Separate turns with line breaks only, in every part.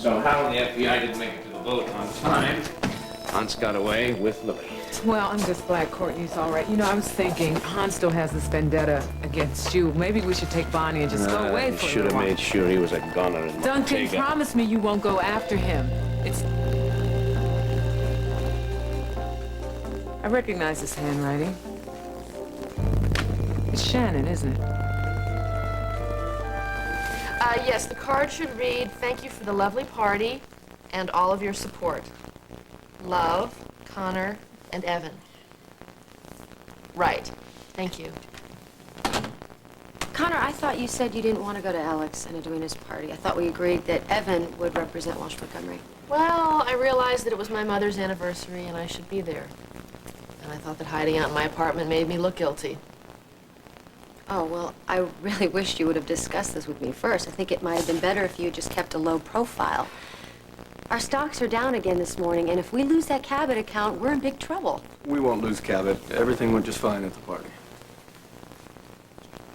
So Hal and the FBI didn't make it to the boat on time. Hans got away with Lily.
Well, I'm just glad Courtney's all right. You know, I was thinking, Hans still has this vendetta against you. Maybe we should take Bonnie and just go away
He
for a
should have
little while.
made sure he was a goner in
Duncan,
Ortega.
promise me you won't go after him. I recognize this handwriting. It's Shannon, isn't it?
Yes, the card should read, "Thank you for the lovely party and all of your support. Love, Connor, and Evan." Right. Thank you.
Connor, I thought you said you didn't want to go to Alex and Edwina's party. I thought we agreed that Evan would represent Walsh Montgomery.
Well, I realized that it was my mother's anniversary and I should be there. And I thought that hiding out in my apartment made me look guilty.
Oh, well, I really wished you would have discussed this with me first. I think it might have been better if you had just kept a low profile. Our stocks are down again this morning, and if we lose that Cabot account, we're in big trouble.
We won't lose Cabot. Everything went just fine at the party.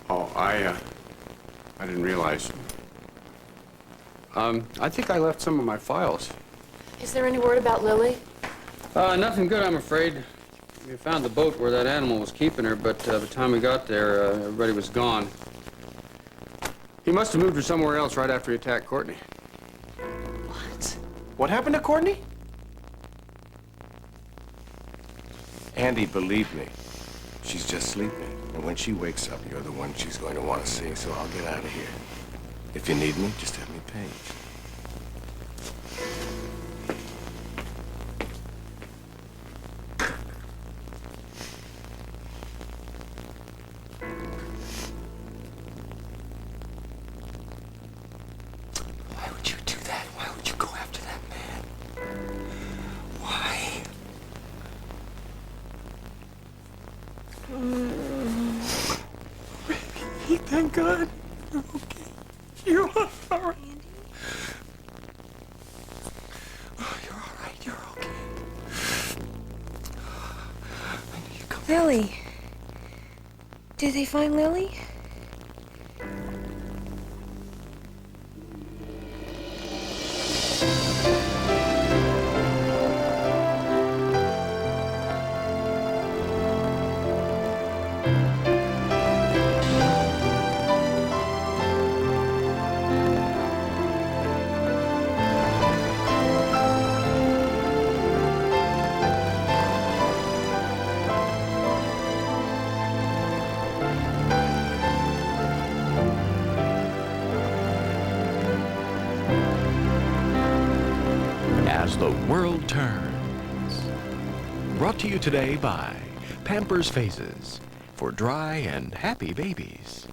Oh, I didn't realize. I think I left some of my files.
Is there any word about Lily?
Nothing good, I'm afraid. We found the boat where that animal was keeping her, but by the time we got there, everybody was gone.
He must have moved her somewhere else right after he attacked Courtney.
What?
What happened to Courtney? Andy, believe me, she's just sleeping. And when she wakes up, you're the one she's going to want to see, so I'll get out of here. If you need me, just have me paged.
Why would you do that? Why would you go after that man? Why? Baby, thank God. You're okay. You're all right. Oh, you're all right. You're okay. I knew you'd come.
Lily. Did they find Lily?
As the world turns. Brought to you today by Pampers Phases for dry and happy babies.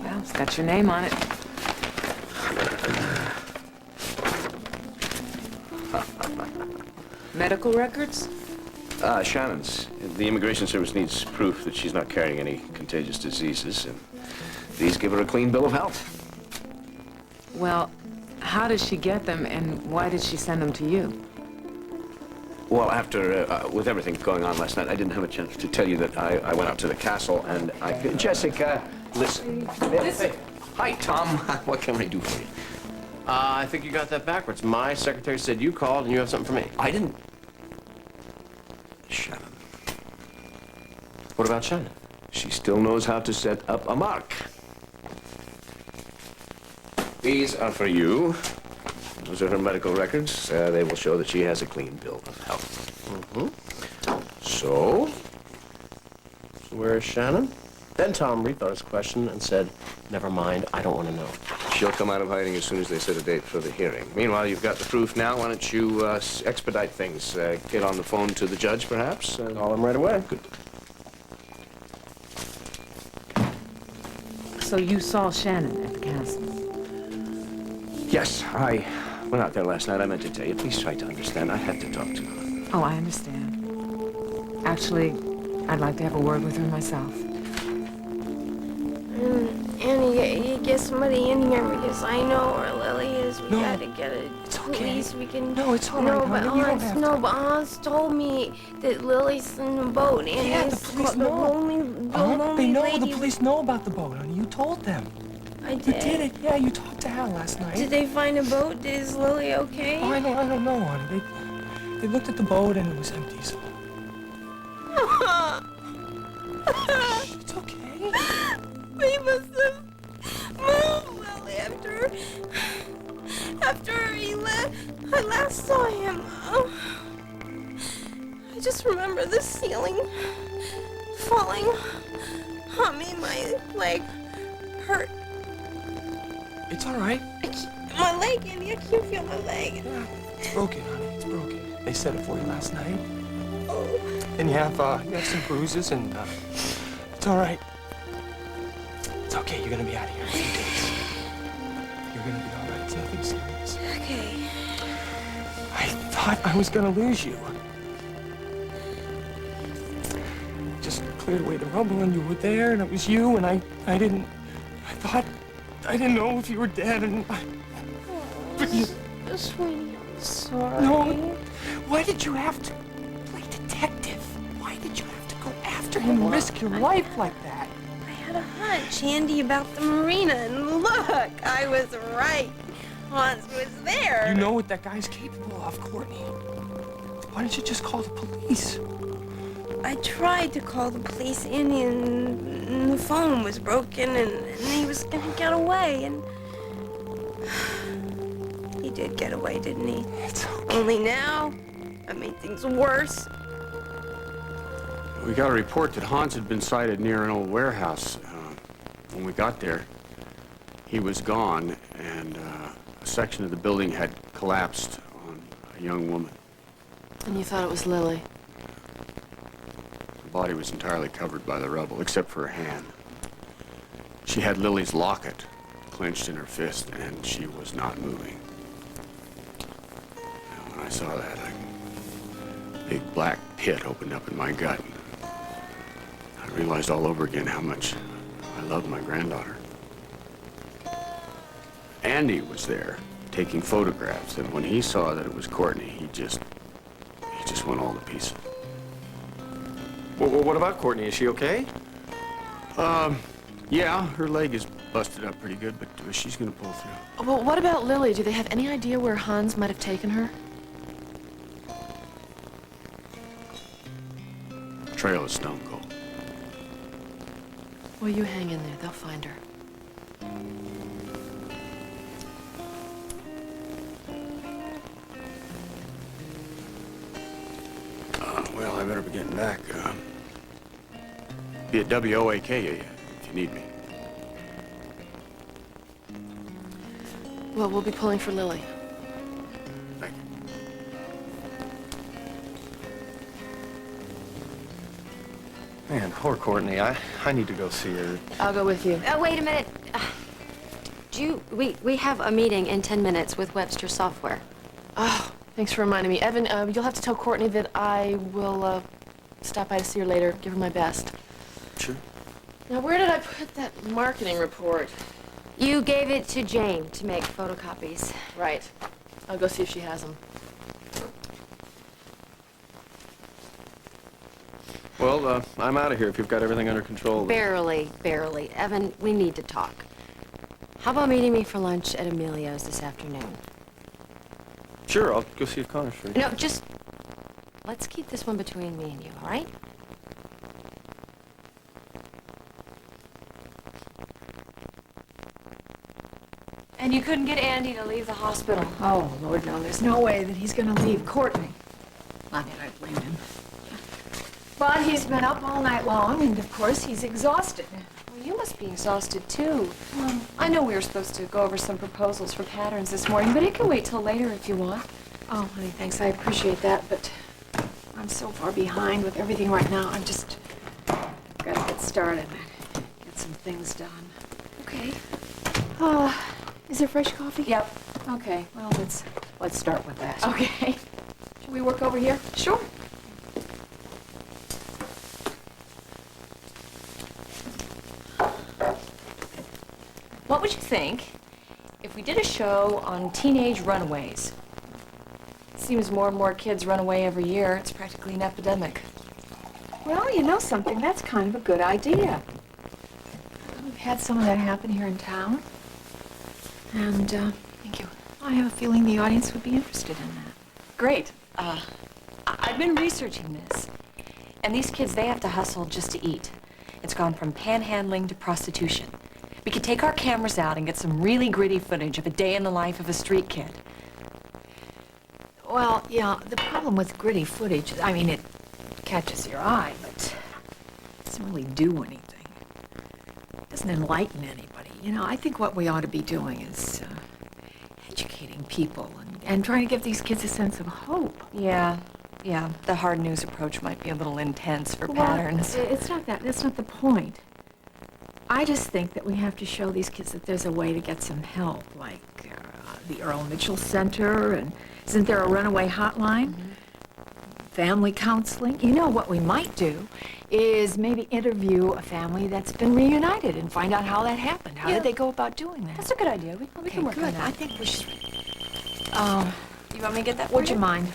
Well, it's got your name on it. Medical records?
Shannon's. The Immigration Service needs proof that she's not carrying any contagious diseases, and these give her a clean bill of health.
Well, how did she get them, and why did she send them to you?
Well, after, with everything going on last night, I didn't have a chance to tell you that I went out to the castle, and Jessica, listen.
Listen. Hi, Tom. What can I do for you?
I think you got that backwards. My secretary said you called and you have something for me.
I didn't. Shannon.
What about Shannon?
She still knows how to set up a mark. These are for you. Those are her medical records. They will show that she has a clean bill of health. So?
Where's Shannon? Then Tom rethought his question and said, "Never mind, I don't want to know."
She'll come out of hiding as soon as they set a date for the hearing. Meanwhile, you've got the proof now. Why don't you expedite things? Get on the phone to the judge, perhaps?
Call him right away.
Good.
So you saw Shannon at the castle?
Yes, I went out there last night. I meant to tell you. Please try to understand. I had to talk to her.
Oh, I understand. Actually, I'd like to have a word with her myself.
Annie, you get somebody in here because I know where Lily is. We
No.
gotta get it.
It's okay.
Please, we can.
No, it's all
no,
right,
but
honey. You don't have to.
but Hans told me that Lily's in the boat, and
Yeah, the
it's
police
the
know.
lonely
They know.
lady.
The police know about the boat, honey. You told them.
I
You
did.
did it. Yeah, you talked to Al last night.
Did they find a boat? Is Lily okay?
Oh, I don't know, honey. They looked at the boat and it was empty, so... It's okay.
They must have moved Lily after he left. I last saw him. Oh. I just remember the ceiling falling on me. My leg hurt.
It's all right.
My leg, Andy. I can't feel my leg.
Yeah, it's broken, honey. It's broken. They said it for you last night.
Oh.
And you have some bruises, and it's all right. It's okay. You're gonna be out of here in a few days. You're gonna be all right. It's nothing serious.
Okay.
I thought I was gonna lose you. Just cleared away the rubble, and you were there, and it was you, and I didn't. I didn't know if you were dead, and but you.
Sweetie, I'm sorry.
No. Why did you have to play detective? Why did you have to go after him and risk your life like that?
I had a hunch, Andy, about the marina, and look, I was right. Hans was there.
You know what that guy's capable of, Courtney. Why didn't you just call the police?
I tried to call the police, Andy, and the phone was broken, and he was gonna get away, and he did get away, didn't he?
It's okay.
Only now, I made things worse.
We got a report that Hans had been sighted near an old warehouse. When we got there, he was gone, and a section of the building had collapsed on a young woman.
And you thought it was Lily?
Her body was entirely covered by the rubble, except for her hand. She had Lily's locket clenched in her fist, and she was not moving. And when I saw that, a big black pit opened up in my gut. I realized all over again how much I loved my granddaughter. Andy was there, taking photographs, and when he saw that it was Courtney, he just went all to pieces.
Well, what about Courtney? Is she okay?
Yeah, her leg is busted up pretty good, but she's gonna pull through.
Well, what about Lily? Do they have any idea where Hans might have taken her?
The trail is stone cold.
Well, you hang in there. They'll find her.
Well, I better be getting back. Be at WOAK if you need me.
Well, we'll be pulling for Lily.
Thank you.
Man, poor Courtney. I need to go see her.
I'll go with you.
Wait a minute. We have a meeting in 10 minutes with Webster Software.
Oh, thanks for reminding me. Evan, you'll have to tell Courtney that I will stop by to see her later, give her my best.
Sure.
Now, where did I put that marketing report?
You gave it to Jane to make photocopies.
Right. I'll go see if she has them.
Well, I'm out of here if you've got everything under control.
Barely. Evan, we need to talk. How about meeting me for lunch at Emilio's this afternoon?
Sure, I'll go see if Connor's free.
No, just... let's keep this one between me and you, all right?
And you couldn't get Andy to leave the hospital.
Oh, Lord, no. There's no way that he's gonna leave Courtney. I mean, I blame him. But he's been up all night long, and of course, he's exhausted.
Well, you must be exhausted, too. I know we were supposed to go over some proposals for patterns this morning, but it can wait till later if you want.
Oh, honey, thanks. I appreciate that, but I'm so far behind with everything right now. I'm just gotta get started, get some things done.
Okay.
Is there fresh coffee?
Yep.
Okay, well, let's start with that.
Okay.
Shall we work over here?
Sure. What would you think if we did a show on teenage runaways? Seems more and more kids run away every year. It's practically an epidemic.
Well, you know something? That's kind of a good idea. had some of that happen here in town. And,
Thank you.
I have a feeling the audience would be interested in that.
Great. I've been researching this. And these kids, they have to hustle just to eat. It's gone from panhandling to prostitution. We could take our cameras out and get some really gritty footage of a day in the life of a street kid.
Well, yeah, the problem with gritty footage, I mean, it catches your eye, but it doesn't really do anything. It doesn't enlighten anybody. You know, I think what we ought to be doing is educating people and trying to give these kids a sense of hope.
Yeah, the hard news approach might be a little intense for patterns.
It's not that. That's not the point. I just think that we have to show these kids that there's a way to get some help, like the Earl Mitchell Center, and isn't there a runaway hotline? Family counseling. You know, what we might do is maybe interview a family that's been reunited and find out how that happened. How did they go about doing that?
That's a good idea. We can work on that.
I think we should.
You want me to get that for
Would you
you?
mind?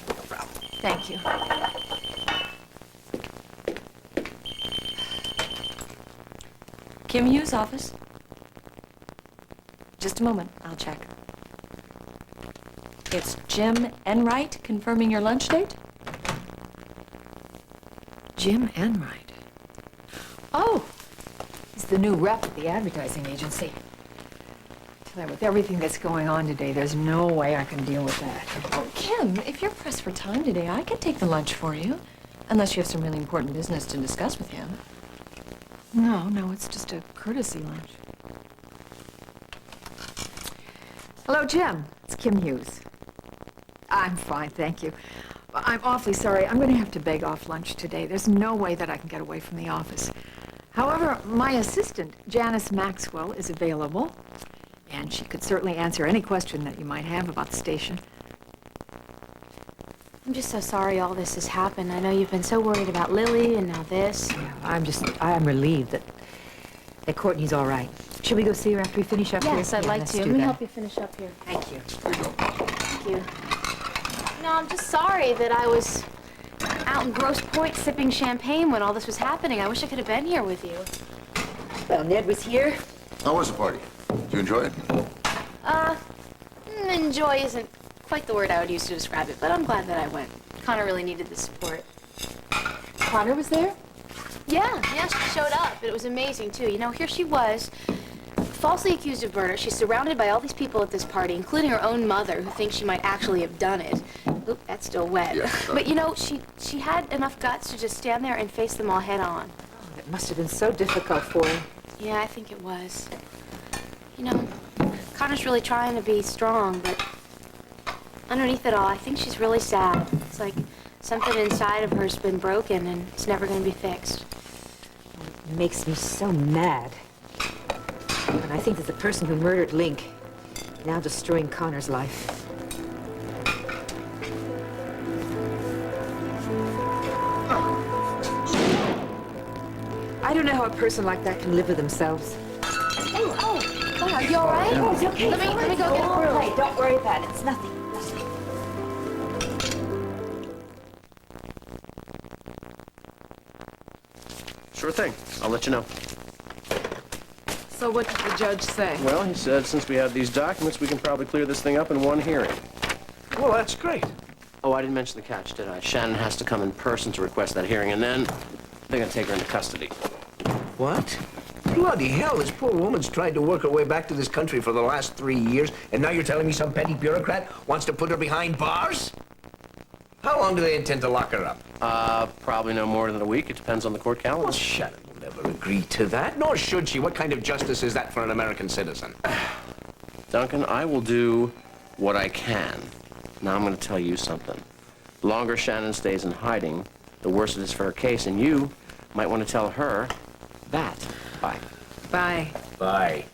Thank you.
Kim Hughes' office. Just a moment. I'll check. It's Jim Enright confirming your lunch date?
Jim Enright. Oh, he's the new rep at the advertising agency. Tell you, with everything that's going on today, there's no way I can deal with that.
Oh, Kim, if you're pressed for time today, I can take the lunch for you. Unless you have some really important business to discuss with him.
No, it's just a courtesy lunch. Hello, Jim. It's Kim Hughes. I'm fine, thank you. I'm awfully sorry. I'm going to have to beg off lunch today. There's no way that I can get away from the office. However, my assistant, Janice Maxwell, is available, and she could certainly answer any question that you might have about the station.
I'm just so sorry all this has happened. I know you've been so worried about Lily and now this.
I'm relieved that Courtney's all right. Should we go see her after we finish up here?
Yes, I'd like to. Let me help you finish up here.
Thank you.
Thank you. No, I'm just sorry that I was out in Grosse Pointe sipping champagne when all this was happening. I wish I could have been here with you.
Well, Ned was here.
How was the party? Did you enjoy it?
Enjoy isn't quite the word I would use to describe it, but I'm glad that I went. Connor really needed the support.
Connor was there?
Yeah, she showed up. It was amazing, too. You know, here she was, falsely accused of murder. She's surrounded by all these people at this party, including her own mother, who thinks she might actually have done it. Oop, that's still wet.
Yeah,
but, you know, she had enough guts to just stand there and face them all head on.
Oh, it must have been so difficult for her.
Yeah, I think it was. You know, Connor's really trying to be strong, but underneath it all, I think she's really sad. It's like something inside of her's been broken and it's never going to be fixed.
It makes me so mad. And I think that the person who murdered Link is now destroying Connor's life. I don't know how a person like that can live with themselves.
Are you all right?
Oh, it's okay.
Let me go get a broom.
Hey, don't worry about it. It's nothing.
Sure thing. I'll let you know.
So what did the judge say?
Well, he said since we have these documents, we can probably clear this thing up in one hearing.
Well, that's great.
Oh, I didn't mention the catch, did I? Shannon has to come in person to request that hearing, and then they're going to take her into custody.
What? Bloody hell, this poor woman's tried to work her way back to this country for the last 3 years, and now you're telling me some petty bureaucrat wants to put her behind bars? How long do they intend to lock her up?
Probably no more than a week. It depends on the court calendar.
Well, Shannon will never agree to that, nor should she. What kind of justice is that for an American citizen?
Duncan, I will do what I can. Now I'm going to tell you something. The longer Shannon stays in hiding, the worse it is for her case, and you might want to tell her that. Bye.
Bye.
Bye.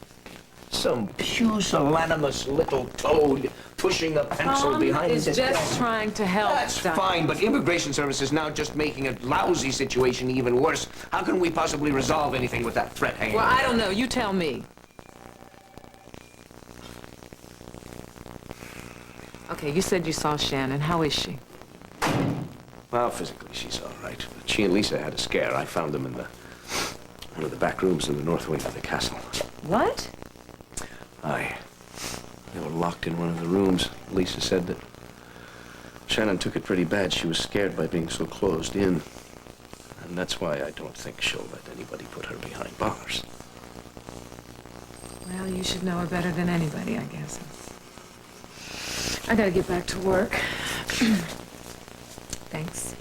Some pusillanimous little toad pushing a pencil behind his desk.
Trying to help.
That's fine, but Immigration Service is now just making a lousy situation even worse. How can we possibly resolve anything with that threat hanging?
Well, I don't know. You tell me. Okay, you said you saw Shannon. How is she?
Well, physically, she's all right. But she and Lisa had a scare. I found them in the One of the back rooms in the north wing of the castle.
What?
Aye. They were locked in one of the rooms. Lisa said that Shannon took it pretty bad. She was scared by being so closed in. And that's why I don't think she'll let anybody put her behind bars.
Well, you should know her better than anybody, I guess. I gotta get back to work. Thanks.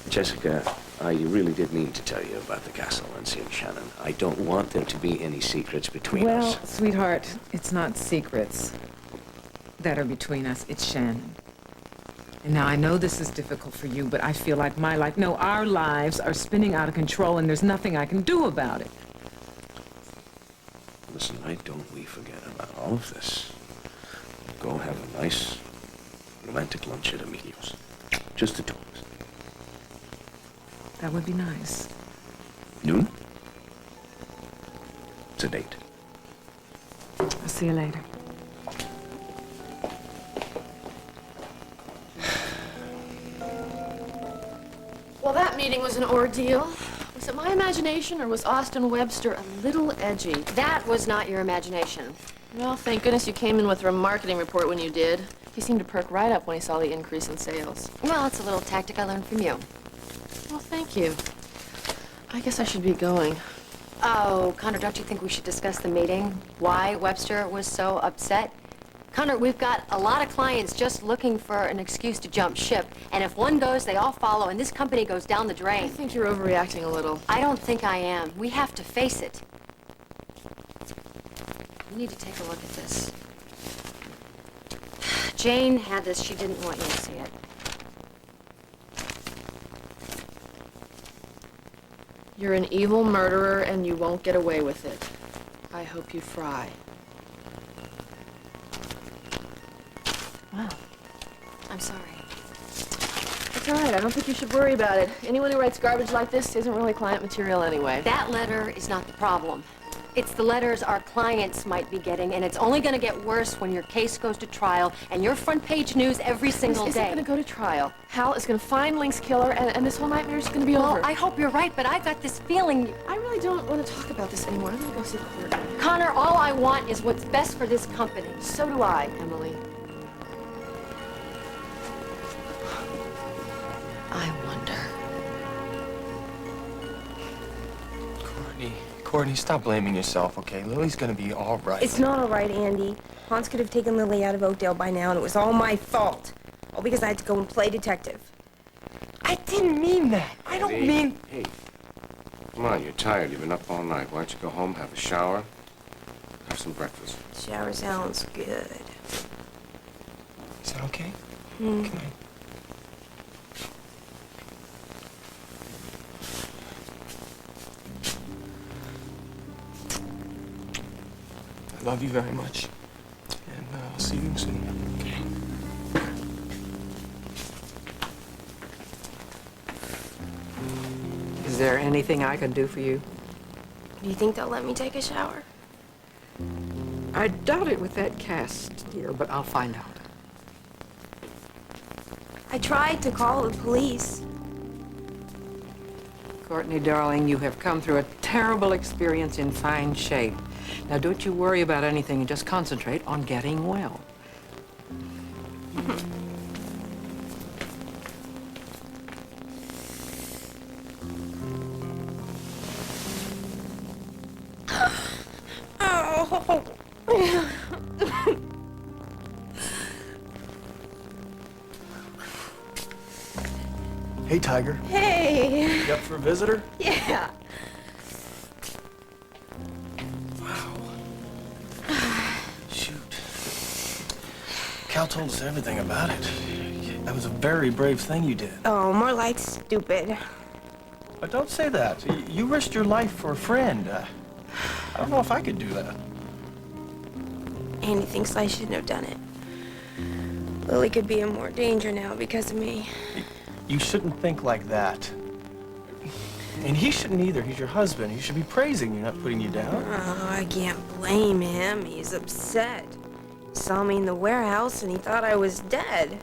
Jessica, I really did mean to tell you about the castle and seeing Shannon. I don't want there to be any secrets between us.
Well, sweetheart, it's not secrets that are between us. It's Shannon. And now I know this is difficult for you, but I feel like my life, no, our lives are spinning out of control and there's nothing I can do about it.
Listen, why don't we forget about all of this? Go have a nice, romantic lunch at Emilio's. Just the two of us.
That would be nice.
Noon? It's a date.
I'll see you later.
Well, that meeting was an ordeal. Was it my imagination, or was Austin Webster a little edgy?
That was not your imagination.
Well, thank goodness you came in with a marketing report when you did. He seemed to perk right up when he saw the increase in sales.
Well, it's a little tactic I learned from you.
Well, thank you. I guess I should be going.
Oh, Connor, don't you think we should discuss the meeting? Why Webster was so upset? Connor, we've got a lot of clients just looking for an excuse to jump ship. And if one goes, they all follow, and this company goes down the drain.
I think you're overreacting a little.
I don't think I am. We have to face it. You need to take a look at this. Jane had this. She didn't want you to see it.
You're an evil murderer, and you won't get away with it. I hope you fry.
Wow. I'm sorry.
It's all right. I don't think you should worry about it. Anyone who writes garbage like this isn't really client material anyway.
That letter is not the problem. It's the letters our clients might be getting, and it's only going to get worse when your case goes to trial and your front page news every single
This
day.
isn't going to go to trial. Hal is going to find Link's killer, and this whole nightmare is going to be over.
Well, I hope you're right, but I've got this feeling...
I really don't want to talk about this anymore. I'm going to go see the clerk.
Connor, all I want is what's best for this company.
So do I, Emily.
I wonder.
Courtney, stop blaming yourself, okay? Lily's gonna be all right.
It's not all right, Andy. Hans could have taken Lily out of Oakdale by now, and it was all my fault. All because I had to go and play detective.
I didn't mean that. I don't
Andy,
mean...
Hey, come on, you're tired. You've been up all night. Why don't you go home, have a shower, have some breakfast?
Shower sounds good.
Is that okay?
Hmm.
Can I... I love you very much. And I'll see you soon. Okay?
Is there anything I can do for you?
Do you think they'll let me take a shower?
I doubt it with that cast, dear, but I'll find out.
I tried to call the police.
Courtney, darling, you have come through a terrible experience in fine shape. Now, don't you worry about anything and just concentrate on getting well.
Oh.
Hey, Tiger.
Hey.
You up for a visitor?
Yeah.
Shoot. Cal told us everything about it. That was a very brave thing you did.
Oh, more like stupid.
But don't say that. You risked your life for a friend. I don't know if I could do that.
Andy thinks I shouldn't have done it. Lily could be in more danger now because of me.
You shouldn't think like that. And he shouldn't either. He's your husband. He should be praising you, not putting you down.
Oh, I can't blame him. He's upset. He saw me in the warehouse and he thought I was dead.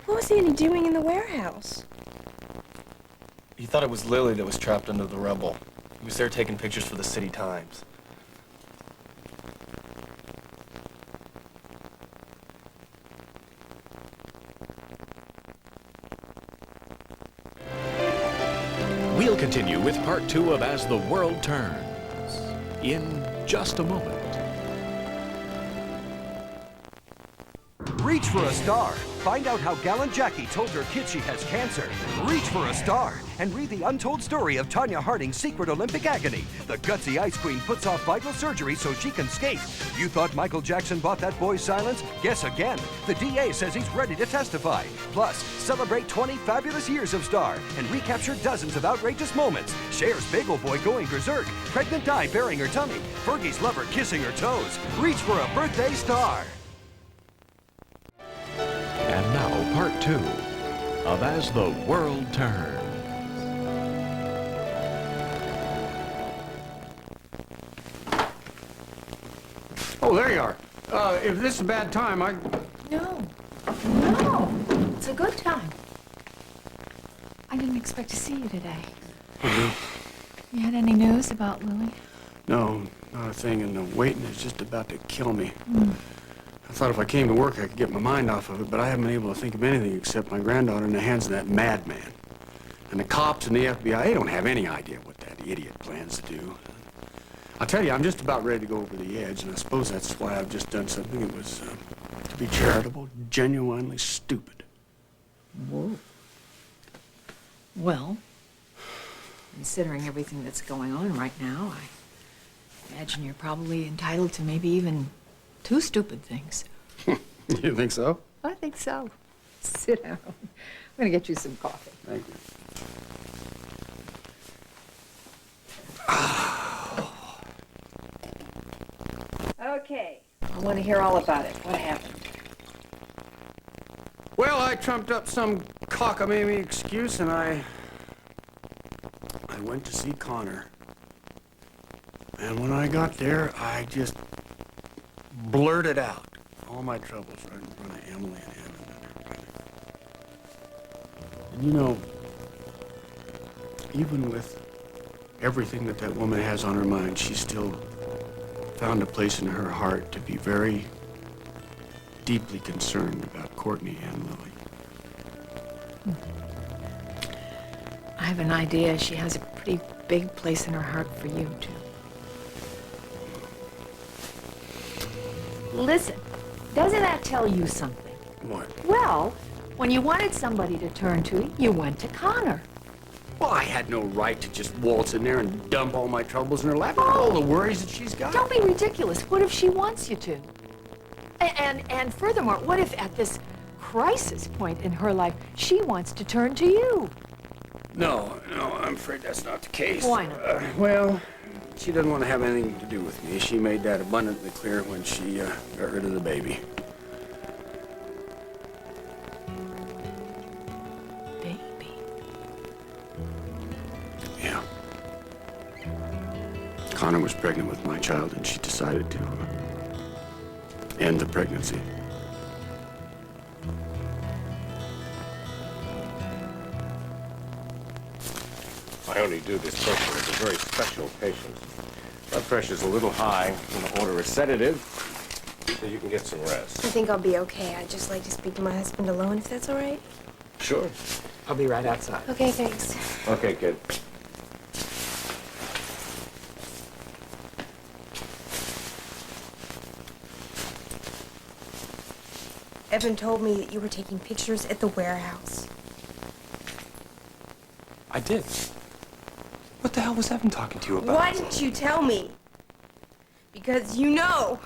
What was Andy doing in the warehouse?
He thought it was Lily that was trapped under the rubble. He was there taking pictures for the City Times.
We'll continue with part 2 of As the World Turns in just a moment.
Reach for a star. Find out how gallant Jackie told her kid she has cancer. Reach for a star and read the untold story of Tanya Harding's secret Olympic agony. The gutsy ice queen puts off vital surgery so she can skate. You thought Michael Jackson bought that boy's silence? Guess again. The DA says he's ready to testify. Plus, celebrate 20 fabulous years of Star and recapture dozens of outrageous moments. Cher's bagel boy going berserk. Pregnant Di bearing her tummy. Fergie's lover kissing her toes. Reach for a birthday star.
And now, part 2 of As the World Turns.
Oh, there you are. If this is a bad time,
No. No. It's a good time. I didn't expect to see you today. You had any news about Lily?
No, not a thing, and the waiting is just about to kill me. I thought if I came to work, I could get my mind off of it, but I haven't been able to think of anything except my granddaughter in the hands of that madman. And the cops and the FBI, they don't have any idea what that idiot plans to do. I'll tell you, I'm just about ready to go over the edge, and I suppose that's why I've just done something that was, to be charitable, genuinely stupid.
Whoa. Well, considering everything that's going on right now, I imagine you're probably entitled to maybe even 2 stupid things.
You think so?
I think so. Sit down. I'm going to get you some coffee.
Thank you.
Okay. I want to hear all about it. What happened?
Well, I trumped up some cockamamie excuse, and I went to see Connor. And when I got there, I just blurted out all my troubles right in front of Emily and him. And you know, even with everything that that woman has on her mind, she still found a place in her heart to be very deeply concerned about Courtney and Lily.
I have an idea she has a pretty big place in her heart for you, too. Listen, doesn't that tell you something?
What?
Well, when you wanted somebody to turn to, you went to Connor.
Well, I had no right to just waltz in there and dump all my troubles in her lap, all the worries that she's got.
Don't be ridiculous. What if she wants you to? And furthermore, what if at this crisis point in her life, she wants to turn to you?
No, I'm afraid that's not the case.
Why not?
Well, she doesn't want to have anything to do with me. She made that abundantly clear when she got rid of the baby.
Baby?
Yeah. Connor was pregnant with my child, and she decided to end the pregnancy.
I only do this person as a very special patient. Blood pressure's a little high. I'm going to order a sedative so you can get some rest.
I think I'll be okay. I'd just like to speak to my husband alone, if that's all right.
Sure.
I'll be right outside.
Okay, thanks.
Okay, kid.
Evan told me that you were taking pictures at the warehouse.
I did. What the hell was Evan talking to you about?
Why didn't you tell me? Because you know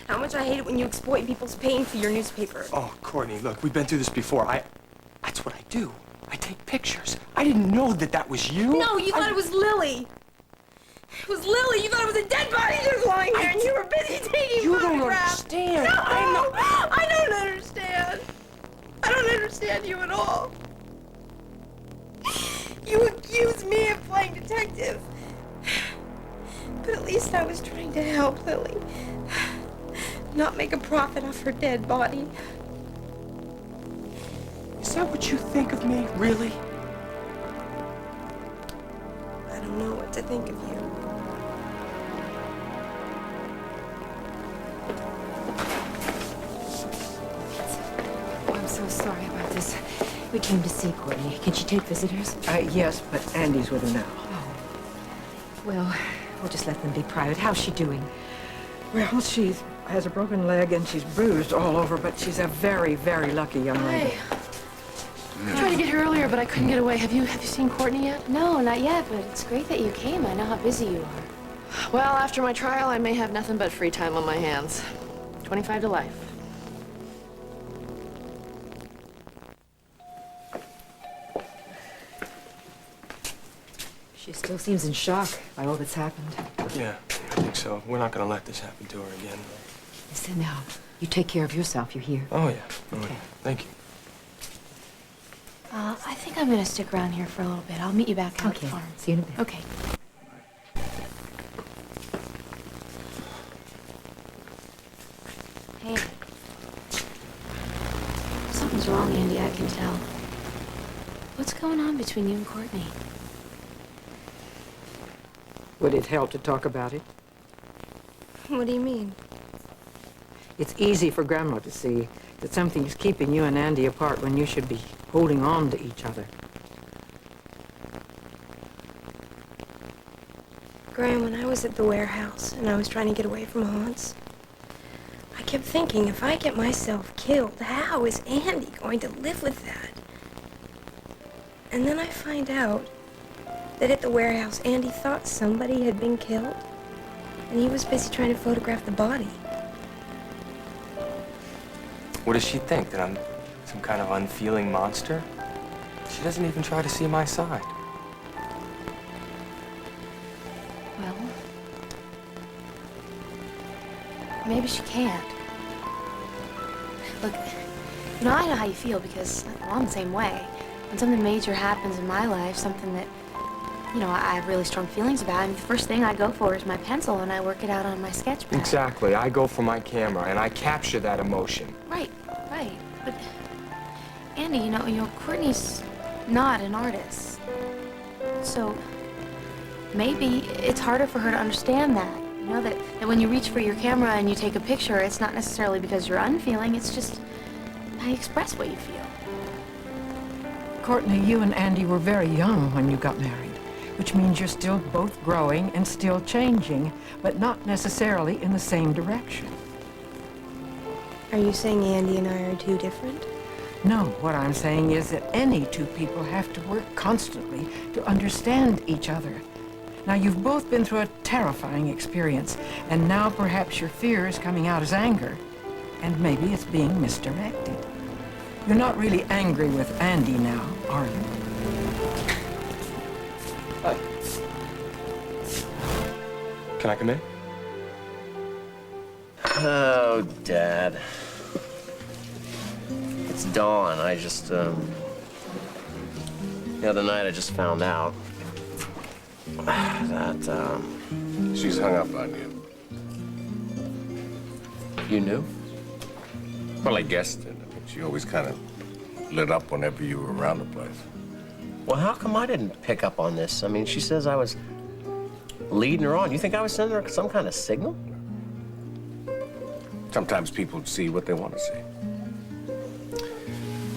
how much I hate it when you exploit people's pain for your newspaper.
Oh, Courtney, look, we've been through this before. That's what I do. I take pictures. I didn't know that was you.
No, you thought it was Lily. It was Lily. You thought it was a dead body just lying there, and you were busy taking
You don't
photographs.
understand.
No, I don't understand. I don't understand you at all. You accuse me of playing detective. But at least I was trying to help Lily. Not make a profit off her dead body.
Is that what you think of me, really?
to think of you.
I'm so sorry about this. We came to see Courtney. Can she take visitors?
Yes, but Andy's with her now.
Well, we'll just let them be private. How's she doing?
Well, she has a broken leg and she's bruised all over, but she's a very, very lucky young lady.
I tried to get here earlier, but I couldn't get away. Have you seen Courtney yet?
No, not yet, but it's great that you came. I know how busy you are.
Well, after my trial, I may have nothing but free time on my hands. 25 to life.
She still seems in shock by all that's happened.
Yeah, I think so. We're not gonna let this happen to her again.
Listen now, you take care of yourself. You hear?
Oh, yeah. Oh, yeah. Thank you.
I think I'm gonna stick around here for a little bit. I'll meet you back out at the farm.
See you in a bit.
Okay. Hey. Something's wrong, Andy, I can tell. What's going on between you and Courtney?
Would it help to talk about it?
What do you mean?
It's easy for Grandma to see that something's keeping you and Andy apart when you should be holding on to each other.
Graham, when I was at the warehouse and I was trying to get away from haunts, I kept thinking, if I get myself killed, how is Andy going to live with that? And then I find out that at the warehouse, Andy thought somebody had been killed, and he was busy trying to photograph the body.
What does she think? That I'm some kind of unfeeling monster? She doesn't even try to see my side.
Well, maybe she can't. Look, you know, I know how you feel because well, I'm the same way. When something major happens in my life, something that, you know, I have really strong feelings about, I mean, the first thing I go for is my pencil and I work it out on my sketch pad.
Exactly. I go for my camera and I capture that emotion.
Right. But, Andy, you know, Courtney's not an artist. So, maybe it's harder for her to understand that. You know, that when you reach for your camera and you take a picture, it's not necessarily because you're unfeeling, it's just how you express what you feel.
Courtney, you and Andy were very young when you got married, which means you're still both growing and still changing, but not necessarily in the same direction.
Are you saying Andy and I are too different?
No, what I'm saying is that any two people have to work constantly to understand each other. Now, you've both been through a terrifying experience, and now perhaps your fear is coming out as anger, and maybe it's being misdirected. You're not really angry with Andy now, are you?
Hi. Can I come in?
Oh, Dad. It's Dawn. I just, the other night I just found out that,
she's hung up on you.
You knew?
Well, I guessed it. I mean, she always kind of lit up whenever you were around the place.
Well, how come I didn't pick up on this? I mean, she says I was leading her on. You think I was sending her some kind of signal?
Sometimes people see what they want to see.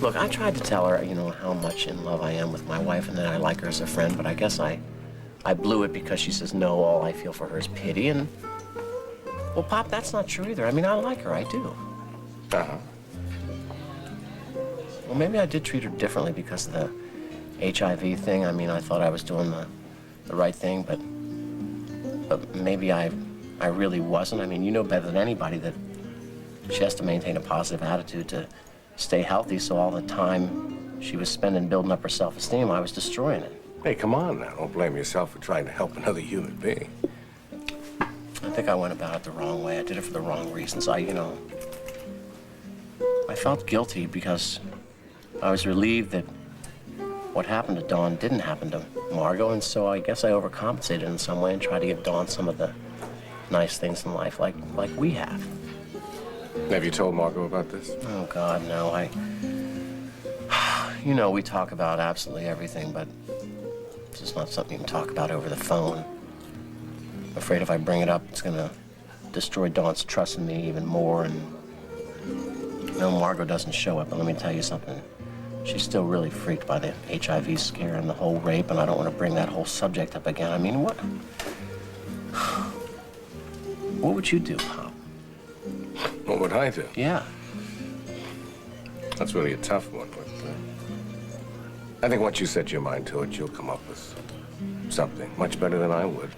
Look, I tried to tell her, you know, how much in love I am with my wife and that I like her as a friend, but I guess I blew it because she says, no, all I feel for her is pity, and, well, Pop, that's not true either. I mean, I like her, I do.
Uh-huh.
Well, maybe I did treat her differently because of the HIV thing. I mean, I thought I was doing the right thing, but maybe I really wasn't. I mean, you know better than anybody that she has to maintain a positive attitude to stay healthy, so all the time she was spending building up her self-esteem, I was destroying it.
Hey, come on now. Don't blame yourself for trying to help another human being.
I think I went about it the wrong way. I did it for the wrong reasons. I felt guilty because I was relieved that what happened to Dawn didn't happen to Margot, and so I guess I overcompensated in some way and tried to give Dawn some of the nice things in life like we have.
Have you told Margot about this?
Oh, God, no. You know, we talk about absolutely everything, but It's just not something you can talk about over the phone. I'm afraid if I bring it up, it's gonna destroy Dawn's trust in me even more. And you know, Margot doesn't show it, but let me tell you something. She's still really freaked by the HIV scare and the whole rape, and I don't want to bring that whole subject up again. I mean, what would you do, Pop?
What would I do?
Yeah.
That's really a tough one, but I think once you set your mind to it, you'll come up with something much better than I would.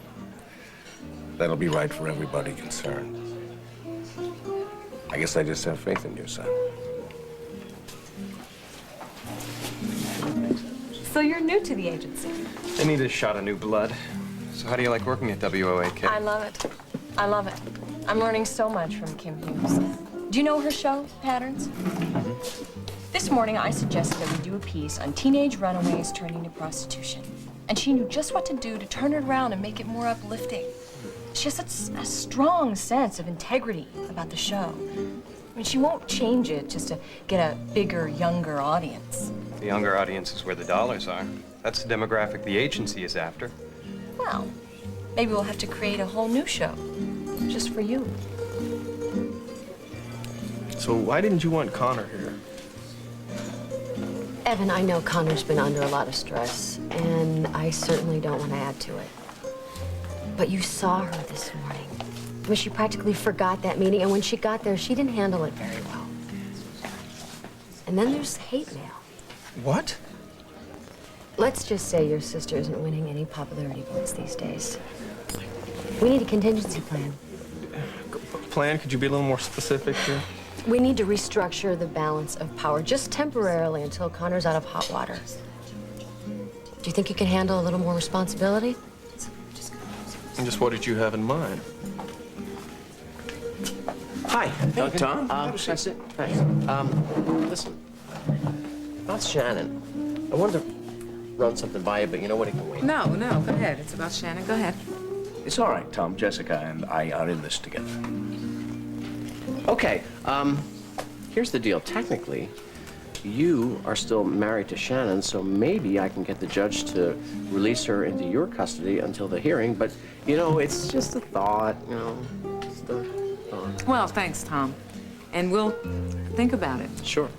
That'll be right for everybody concerned. I guess I just have faith in you, son.
So you're new to the agency.
They need a shot of new blood. So how do you like working at WOAK?
I love it. I love it. I'm learning so much from Kim Hughes. Do you know her show, Patterns? This morning, I suggested that we do a piece on teenage runaways turning to prostitution. And she knew just what to do to turn it around and make it more uplifting. She has such a strong sense of integrity about the show. I mean, she won't change it just to get a bigger, younger audience.
The younger audience is where the dollars are. That's the demographic the agency is after.
Well, maybe we'll have to create a whole new show just for you.
So why didn't you want Connor here?
Evan, I know Connor's been under a lot of stress, and I certainly don't want to add to it. But you saw her this morning. I mean, she practically forgot that meeting, and when she got there, she didn't handle it very well. And then there's hate mail.
What?
Let's just say your sister isn't winning any popularity votes these days. We need a contingency plan.
Plan? Could you be a little more specific here?
We need to restructure the balance of power, just temporarily, until Connor's out of hot water. Do you think you can handle a little more responsibility?
And just what did you have in mind?
Hi.
Tom?
That's it. Thanks. Listen, about Shannon. I wanted to run something by you, but you know what? It can wait.
No, go ahead. It's about Shannon. Go ahead.
It's all right, Tom. Jessica and I are in this together.
Okay, here's the deal. Technically, you are still married to Shannon, so maybe I can get the judge to release her into your custody until the hearing, but, you know, it's just a thought, you know, just a thought.
Well, thanks, Tom. And we'll think about it.
Sure.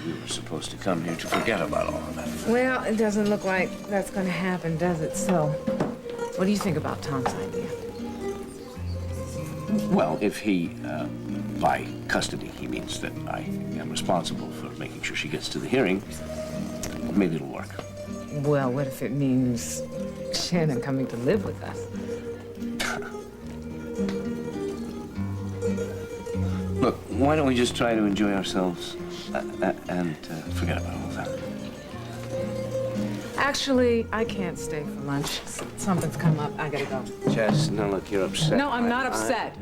We were supposed to come here to forget about all of that.
Well, it doesn't look like that's going to happen, does it? So, what do you think about Tom's idea?
Well, if he, by custody, he means that I am responsible for making sure she gets to the hearing, maybe it'll work.
Well, what if it means Shannon coming to live with us?
Look, why don't we just try to enjoy ourselves and forget about all of that?
Actually, I can't stay for lunch. Something's come up. I gotta go.
Jess, now look, you're upset.
No, I'm not upset.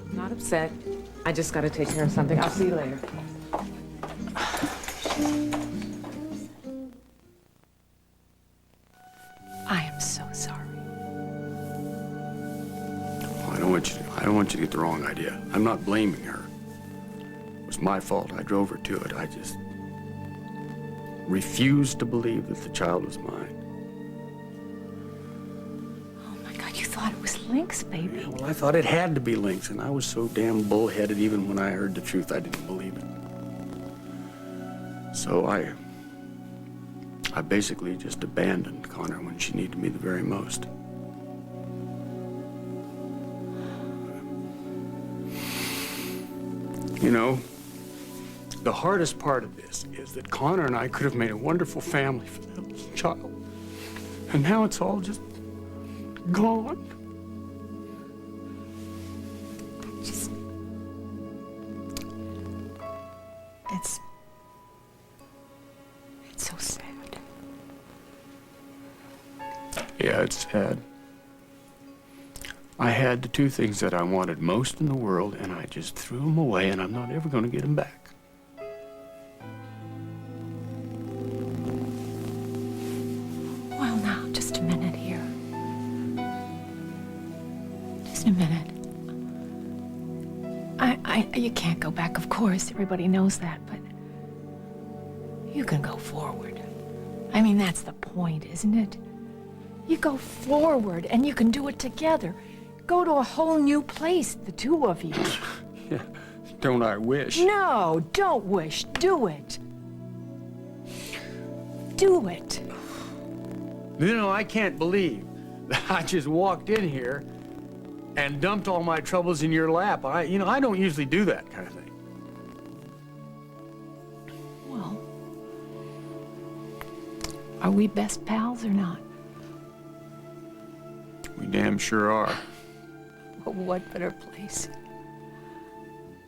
I'm not upset. I just gotta take care of something. I'll see you later.
I am so sorry.
I don't want you to get the wrong idea. I'm not blaming her. It was my fault. I drove her to it. I just refused to believe that the child was mine.
Oh my God, you thought it was Lynx, baby.
Yeah, well, I thought it had to be Lynx, and I was so damn bullheaded even when I heard the truth, I didn't believe it. So I basically just abandoned Connor when she needed me the very most. You know, the hardest part of this is that Connor and I could have made a wonderful family for that little child. And now it's all just gone.
It's so sad.
Yeah, it's sad. I had the two things that I wanted most in the world, and I just threw them away, and I'm not ever going to get them back.
Well, now, just a minute here. Just a minute. You can't go back, of course. Everybody knows that, but you can go forward. I mean, that's the point, isn't it? You go forward, and you can do it together. Go to a whole new place, the two of you.
Yeah, don't I wish?
No, don't wish. Do it. Do it.
You know, I can't believe that I just walked in here and dumped all my troubles in your lap. I don't usually do that kind of thing.
Well, are we best pals or not?
We damn sure are.
Well, what better place?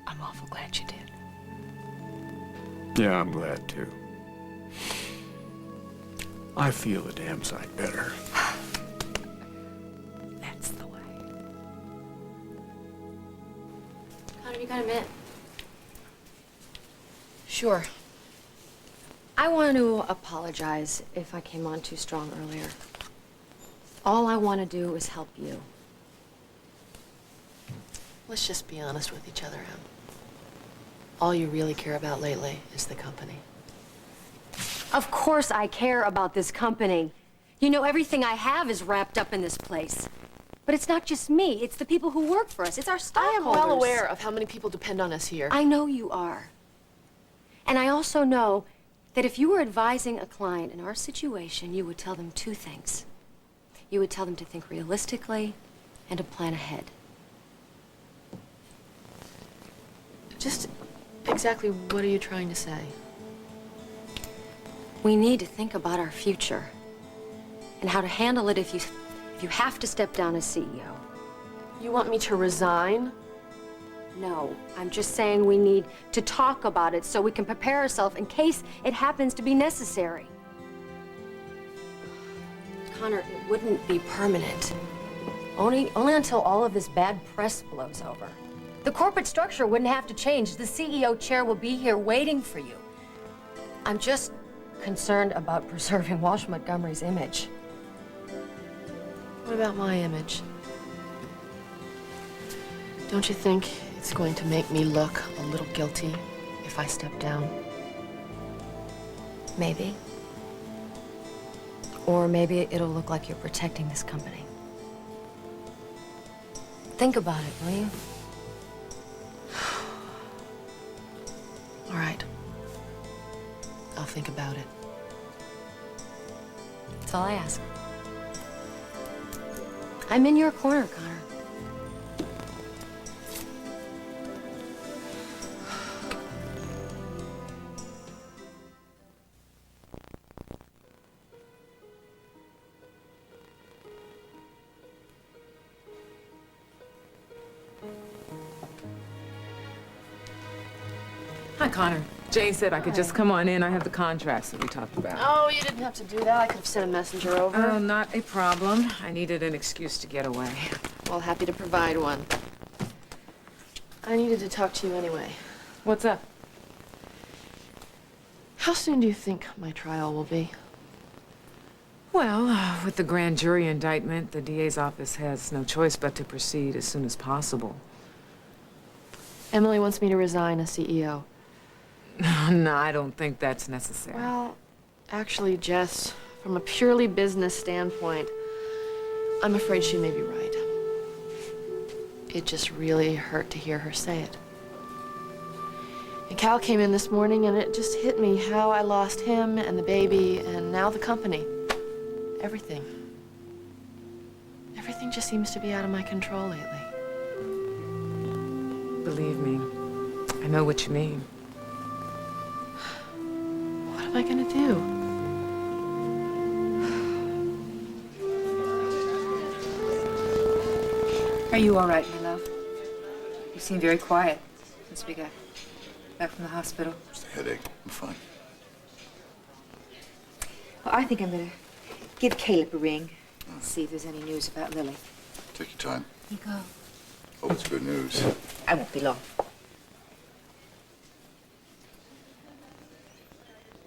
I'm awful glad you did.
Yeah, I'm glad too. I feel a damn sight better.
That's the way.
Connor, you got a minute?
Sure.
I want to apologize if I came on too strong earlier. All I want to do is help you.
Let's just be honest with each other, Em. All you really care about lately is the company.
Of course I care about this company. You know, everything I have is wrapped up in this place. But it's not just me, it's the people who work for us. It's our
I
stockholders.
am well aware of how many people depend on us here.
I know you are. And I also know that if you were advising a client in our situation, you would tell them two things. You would tell them to think realistically and to plan ahead.
Just exactly what are you trying to say?
We need to think about our future and how to handle it if you have to step down as CEO.
You want me to resign?
No, I'm just saying we need to talk about it so we can prepare ourselves in case it happens to be necessary. Connor, it wouldn't be permanent. Only until all of this bad press blows over. The corporate structure wouldn't have to change. The CEO chair will be here waiting for you. I'm just concerned about preserving Walsh Montgomery's image.
What about my image? Don't you think it's going to make me look a little guilty if I step down?
Maybe. Or maybe it'll look like you're protecting this company. Think about it, will you?
All right. I'll think about it.
That's all I ask. I'm in your corner, Connor.
Hi, Connor. Jane said I could just come on in. I have the contracts that we talked about.
Oh, you didn't have to do that. I could have sent a messenger over.
Oh, not a problem. I needed an excuse to get away.
Well, happy to provide one. I needed to talk to you anyway.
What's up?
How soon do you think my trial will be?
Well, with the grand jury indictment, the DA's office has no choice but to proceed as soon as possible.
Emily wants me to resign as CEO.
No, I don't think that's necessary.
Well, actually, Jess, from a purely business standpoint, I'm afraid she may be right. It just really hurt to hear her say it. And Cal came in this morning and it just hit me how I lost him and the baby and now the company. Everything. Everything just seems to be out of my control lately.
Believe me, I know what you mean.
What am I gonna do?
Are you all right, my love? You seem very quiet since we got back from the hospital.
Just a headache. I'm fine.
Well, I think I'm gonna give Caleb a ring and see if there's any news about Lily.
Take your time.
You go.
Hope it's good news.
I won't be long.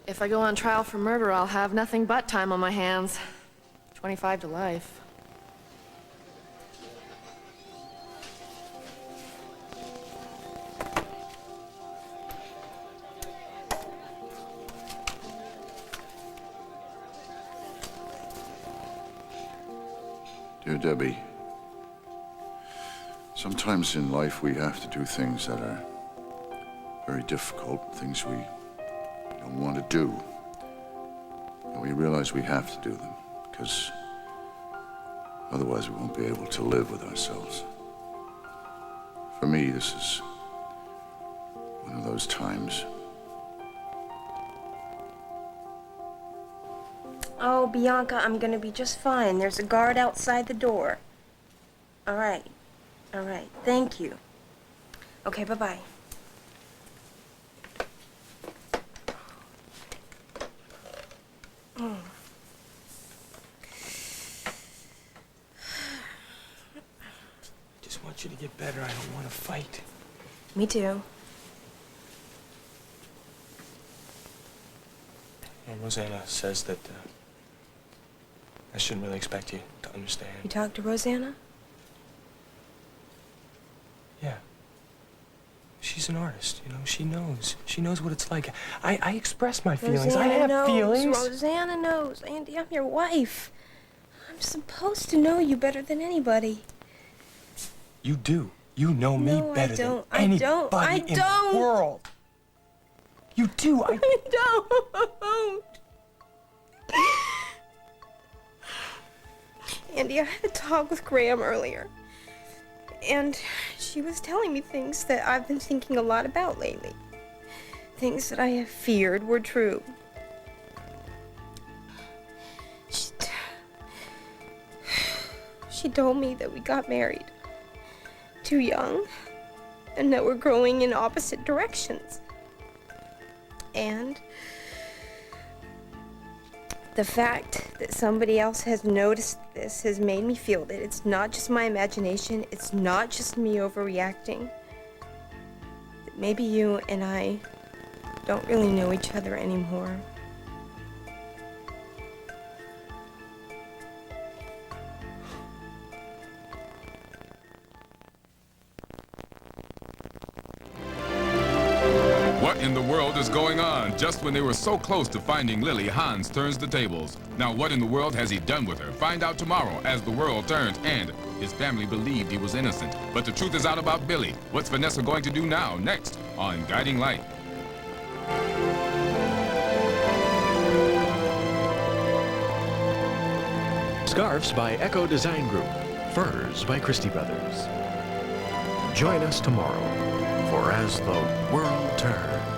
If I go on trial for murder, I'll have nothing but time on my hands. 25 to life.
Dear Debbie, sometimes in life we have to do things that are very difficult, things we don't want to do. And we realize we have to do them, because otherwise we won't be able to live with ourselves. For me, this is one of those times.
Oh, Bianca, I'm gonna be just fine. There's a guard outside the door. All right. All right. Thank you. Okay, bye-bye.
I just want you to get better. I don't want to fight.
Me too.
Well, Rosanna says that I shouldn't really expect you to understand.
You talked to Rosanna?
Yeah. She's an artist, you know. She knows. She knows what it's like. I express my feelings. I have feelings.
Rosanna knows. Andy, I'm your wife. I'm supposed to know you better than anybody.
You do. You know me better than anybody in the world. You do.
I don't. Andy, I had a talk with Graham earlier. And she was telling me things that I've been thinking a lot about lately. Things that I have feared were true. She told me that we got married too young and that we're growing in opposite directions. And the fact that somebody else has noticed this has made me feel that it's not just my imagination, it's not just me overreacting. That maybe you and I don't really know each other anymore.
What in the world is going on? Just when they were so close to finding Lily, Hans turns the tables. Now what in the world has he done with her? Find out tomorrow as the world turns, and his family believed he was innocent. But the truth is out about Billy. What's Vanessa going to do now? Next on Guiding Light.
Scarves by Echo Design Group. Furs by Christie Brothers. Join us tomorrow for As the World Turns.